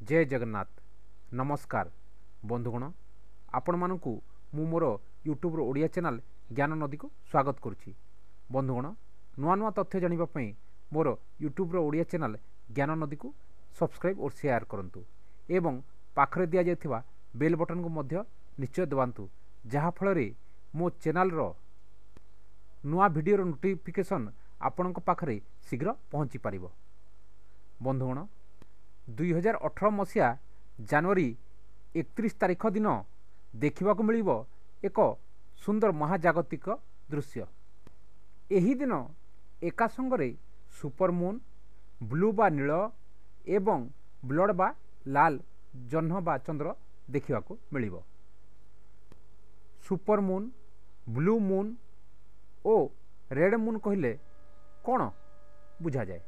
जय जगन्नाथ नमस्कार बंधुगण आपण मानकु मु मोर यूट्यूब रो ओडिया चैनल ज्ञान नदी को स्वागत करुच्ची। बंधुगण नुआ नुआ तथ्य जानिबा पई मोर यूट्यूब रो ओडिया चैनल ज्ञान नदी को सब्सक्राइब और शेयर करंतु एवं पाखरे दिया जायथिबा बेल बटन को मध्य निश्चय दबांतु जहा फल रे मो चैनल रो नुआ वीडियो रो नोटिफिकेशन आपणक पाखरे शीघ्र पहुंची पारिबो। बंधुगण 2018 मसीहा जनवरी 31 तारिख दिन देखा मिलिबो एक सुंदर महाजागतिक दृश्य। एही दिन एका संगरे सुपरमून ब्लू बा नील एवं ब्लड बा लाल जह्न बा चंद्र देखा मिलिबो। सुपरमून ब्लू मून ओ रेड मून कहले कौन बुझा जाए?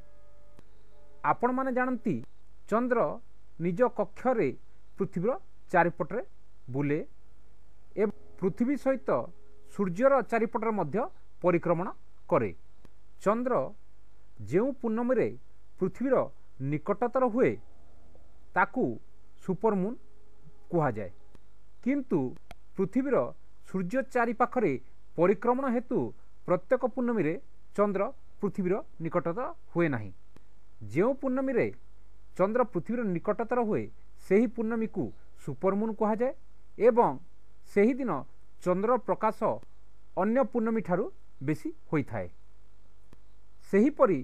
आपण माने जानती चंद्र निज कक्षरे पृथ्वीर चारिपटे बुले एवं पृथ्वी सहित सूर्यर चारिपटे मध्य परिक्रमण करे। चंद्र जो पूर्णमी रे पृथ्वीर निकटतर हुए ताकू सुपरमून कहा जाए, किंतु पृथ्वीर सूर्य चारिपाखरे परिक्रमण हेतु प्रत्येक पूर्णमी रे चंद्र पृथ्वीर निकटतर हुए नहीं। जो पूर्णमी रे चंद्र पृथ्वीर निकटतर हुए सेही पूर्णमी को सुपरमून कहा जाए एवं सेही दिन चंद्र प्रकाश अन्य पूर्णमी ठारू बेसी होई थाए। सेही परी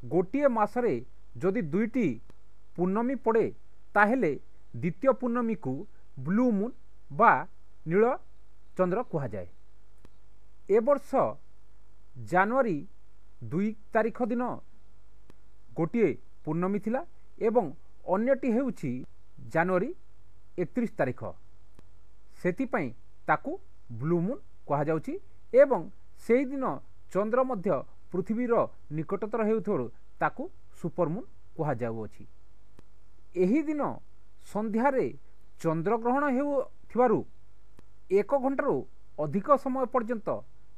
गोटिए मासरे जदि दुईटी पूर्णमी पड़े ताहेले द्वितीय पूर्णमी को ब्लू मून बा नील चंद्र कहा जाए। ए वर्ष जनवरी 2 तारिख दिन गोटिए पूर्णमी थिला एवं अन्यटी हेउछि जनवरी 31 तारिख, सेतिपई ताकू ब्लू मून कहा जाउछि एवं सेही दिन चंद्र मध्य पृथ्वीर निकटतर हेउथोर ताकू सुपरमून कहा जाउछि। एही दिन संध्यारे चंद्रग्रहण हेउथिबारु 1 घंटारू अधिक समय पर्यंत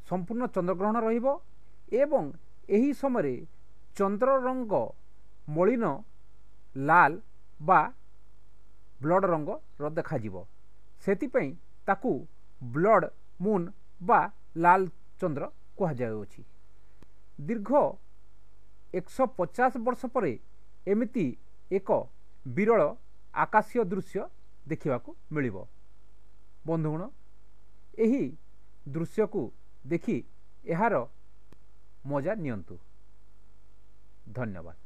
संपूर्ण चंद्रग्रहण रहिबो एवं एही समय चंद्र रंग मलिन लाल बा ब्लड रंग रो देखा जिवो, सेतिपई ताकू ब्लड मून बा लाल चंद्र कहा जाउछि। दीर्घ 150 वर्ष परे एमिति एक विरल आकाशीय दृश्य देखिबाकू मिलिबो। बंधुगण एही दृश्य को देखि एहार मजा नियंतु। धन्यवाद।